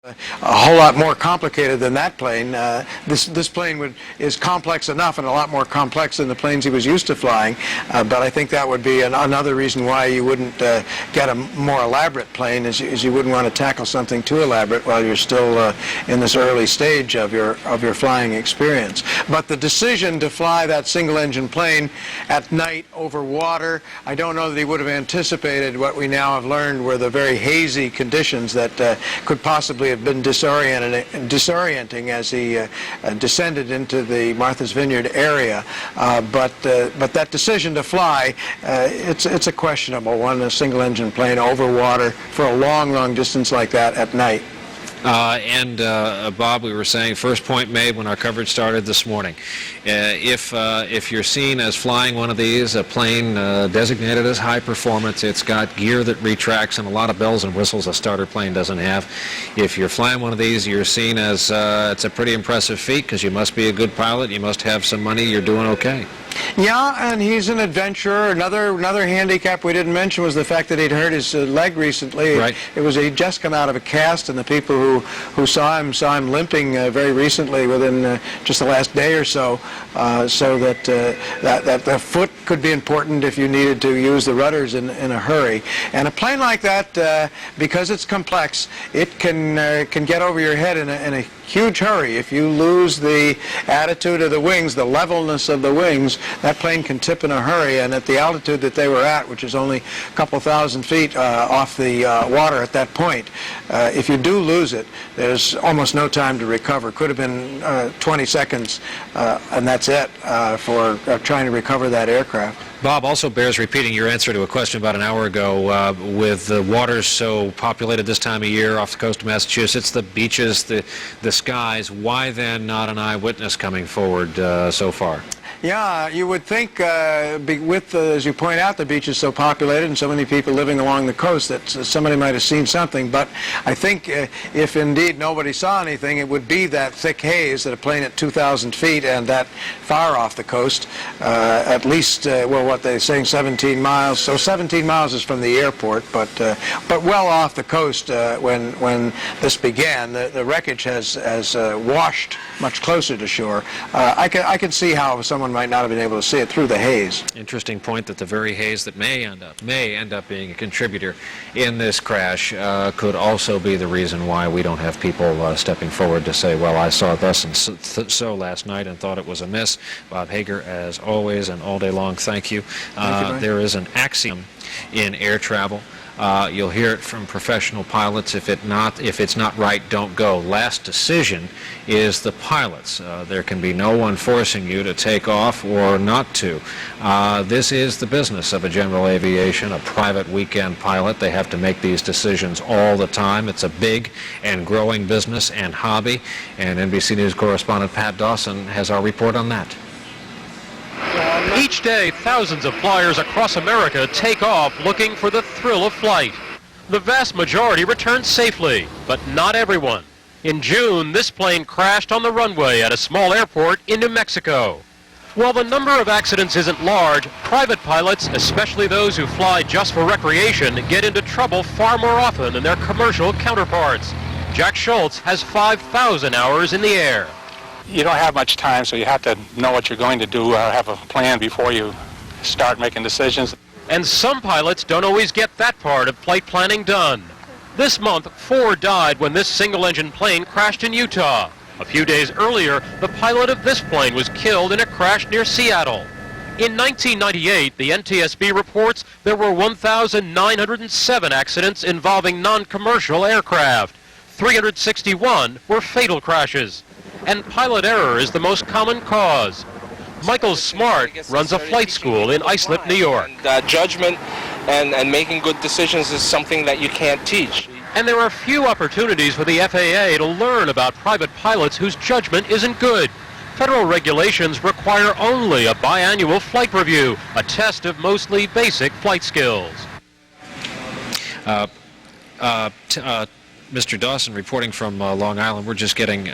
a whole lot more complicated than that plane. This plane is complex enough, and a lot more complex than the planes he was used to flying. But I think that would be another reason why you wouldn't get a more elaborate plane, is you wouldn't want to tackle something too elaborate while you're still in this early stage of your flying experience. But the decision to fly that single-engine plane at night over water, I don't know that he would have anticipated what we now have learned were the very hazy conditions that could possibly have been disorienting as he descended into the Martha's Vineyard area. But that decision to fly, it's a questionable one, a single-engine plane over water for a long, long distance like that at night. Bob, we were saying, first point made when our coverage started this morning. If you're seen as flying one of these, a plane designated as high performance, it's got gear that retracts and a lot of bells and whistles a starter plane doesn't have. If you're flying one of these, you're seen as it's a pretty impressive feat, because you must be a good pilot, you must have some money, you're doing okay. Yeah, and he's an adventurer. Another handicap we didn't mention was the fact that he'd hurt his leg recently. Right. He'd just come out of a cast, and the people who saw him limping very recently, within just the last day or so, so that the foot could be important if you needed to use the rudders in a hurry. And a plane like that, because it's complex, it can get over your head in a huge hurry. If you lose the attitude of the wings, the levelness of the wings, that plane can tip in a hurry. And at the altitude that they were at, which is only a couple thousand feet off the water at that point, if you do lose it, there's almost no time to recover. Could have been 20 seconds, and that's it for trying to recover that aircraft. Bob, also bears repeating your answer to a question about an hour ago. With the waters so populated this time of year off the coast of Massachusetts, the beaches, the skies, why then not an eyewitness coming forward so far? Yeah, you would think as you point out, the beach is so populated and so many people living along the coast that somebody might have seen something. But I think if indeed nobody saw anything, it would be that thick haze that a plane at 2,000 feet and that far off the coast, at least, what they're saying, 17 miles. So 17 miles is from the airport, but well off the coast when this began. The wreckage has washed much closer to shore. I can see how someone might not have been able to see it through the haze. Interesting point that the very haze that may end up being a contributor in this crash could also be the reason why we don't have people stepping forward to say, well, I saw thus and so last night and thought it was amiss. Bob Hager, as always and all day long, thank you. There is an axiom in air travel. You'll hear it from professional pilots. If it's not right, don't go. Last decision is the pilot's. There can be no one forcing you to take off or not to. This is the business of a general aviation, a private weekend pilot. They have to make these decisions all the time. It's a big and growing business and hobby. And NBC News correspondent Pat Dawson has our report on that. Each day, thousands of flyers across America take off looking for the thrill of flight. The vast majority return safely, but not everyone. In June, this plane crashed on the runway at a small airport in New Mexico. While the number of accidents isn't large, private pilots, especially those who fly just for recreation, get into trouble far more often than their commercial counterparts. Jack Schultz has 5,000 hours in the air. You don't have much time, so you have to know what you're going to do, have a plan before you start making decisions. And some pilots don't always get that part of flight planning done. This month, 4 died when this single-engine plane crashed in Utah. A few days earlier, the pilot of this plane was killed in a crash near Seattle. In 1998, the NTSB reports there were 1,907 accidents involving non-commercial aircraft. 361 were fatal crashes. And pilot error is the most common cause. Michael Smart runs a flight school in Islip, New York. Judgment and making good decisions is something that you can't teach. And there are few opportunities for the FAA to learn about private pilots whose judgment isn't good. Federal regulations require only a biannual flight review, a test of mostly basic flight skills. Mr. Dawson reporting from Long Island. We're just getting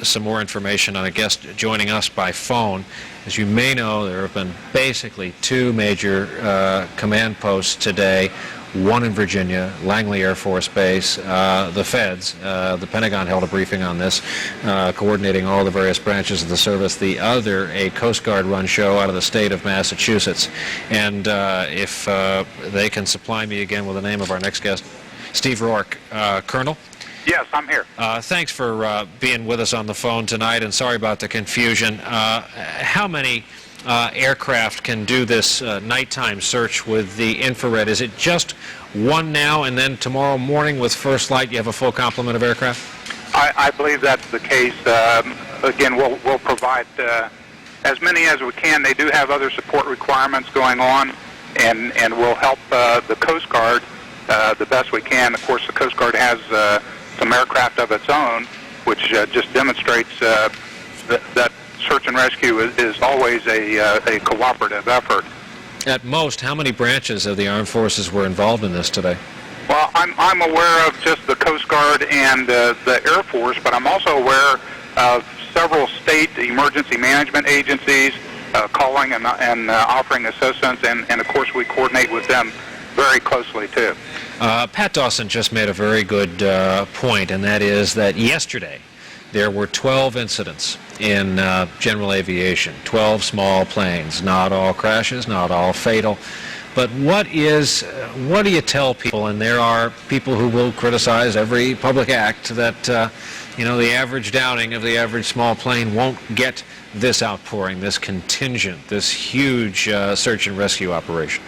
some more information on a guest joining us by phone. As you may know, there have been basically 2 major command posts today. one in Virginia, Langley Air Force Base, the feds, the Pentagon held a briefing on this, coordinating all the various branches of the service. The other, a Coast Guard run show out of the state of Massachusetts. And if they can supply me again with the name of our next guest, Steve Rourke. Colonel? Yes, I'm here. Thanks for being with us on the phone tonight, and sorry about the confusion. How many aircraft can do this nighttime search with the infrared? Is it just one now, and then tomorrow morning with first light you have a full complement of aircraft? I believe that's the case. Again, we'll provide as many as we can. They do have other support requirements going on, and we'll help the Coast Guard the best we can. Of course, the Coast Guard has some aircraft of its own, which just demonstrates that search and rescue is always a cooperative effort. At most, how many branches of the armed forces were involved in this today? Well, I'm aware of just the Coast Guard and the Air Force, but I'm also aware of several state emergency management agencies calling and offering assistance, and of course we coordinate with them very closely too. Pat Dawson just made a very good point, and that is that yesterday there were 12 incidents in general aviation, 12 small planes, not all crashes, not all fatal. But what do you tell people, and there are people who will criticize every public act, that the average downing of the average small plane won't get this outpouring, this contingent, this huge search and rescue operation?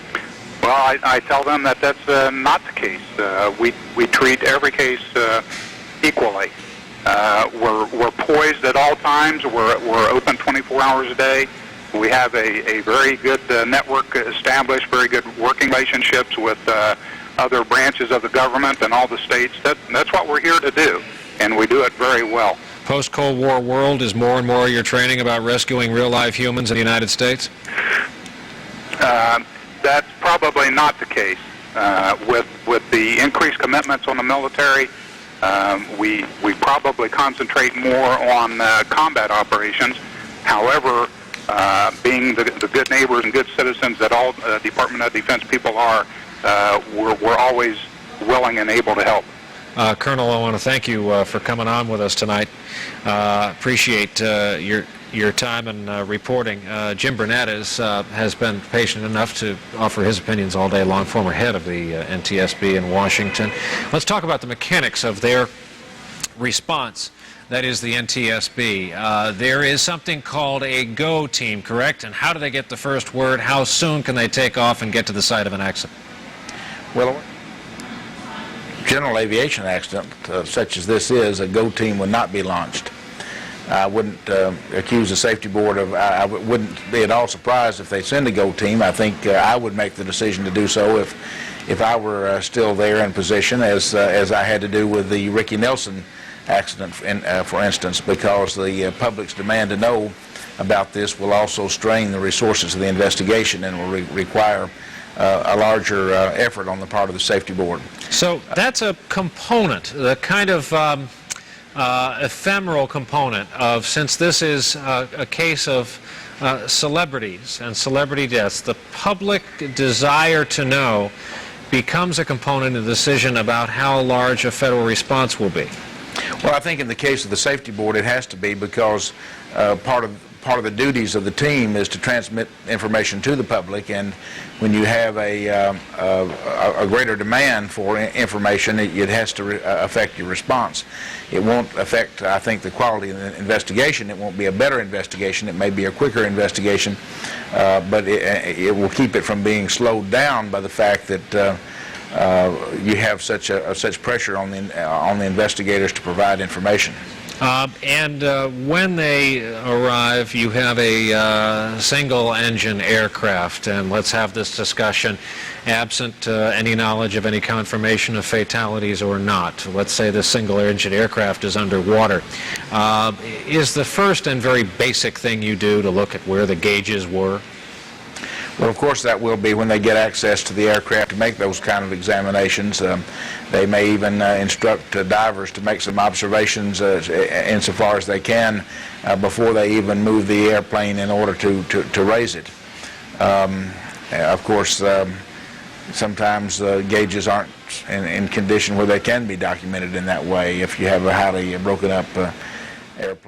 Well, I tell them that that's not the case. We treat every case equally. We're poised at all times. We're open 24 hours a day. We have a very good network established, very good working relationships with other branches of the government and all the states. That's what we're here to do, and we do it very well. Post-Cold War world, is more and more your training about rescuing real-life humans in the United States? That's probably not the case. With the increased commitments on the military, we probably concentrate more on combat operations. However, being the good neighbors and good citizens that all Department of Defense people are, we're always willing and able to help. Colonel, I want to thank you for coming on with us tonight. Appreciate your time and reporting. Jim Burnett has been patient enough to offer his opinions all day long, former head of the NTSB in Washington. Let's talk about the mechanics of their response. That is the NTSB. There is something called a GO team, correct? And how do they get the first word? How soon can they take off and get to the site of an accident? Well, general aviation accident such as this is, a GO team would not be launched. I wouldn't accuse the safety board of, I wouldn't be at all surprised if they send a GO team. I think I would make the decision to do so if I were still there in position, as I had to do with the Ricky Nelson accident, for instance, because the public's demand to know about this will also strain the resources of the investigation and will require a larger effort on the part of the safety board. So that's a component, the kind of ephemeral component of, since this is a case of celebrities and celebrity deaths, the public desire to know becomes a component of the decision about how large a federal response will be. Well, I think in the case of the safety board, it has to be, because part of the duties of the team is to transmit information to the public, and when you have a greater demand for information, it has to affect your response. It won't affect, I think, the quality of the investigation. It won't be a better investigation. It may be a quicker investigation, but it will keep it from being slowed down by the fact that you have such pressure on the investigators to provide information. And when they arrive, you have a single-engine aircraft, and let's have this discussion absent any knowledge of any confirmation of fatalities or not. Let's say the single-engine aircraft is underwater. Is the first and very basic thing you do to look at where the gauges were? Well, of course, that will be when they get access to the aircraft to make those kind of examinations. They may even instruct divers to make some observations insofar as they can before they even move the airplane in order to raise it. Of course, Sometimes gauges aren't in condition where they can be documented in that way if you have a highly broken up airplane.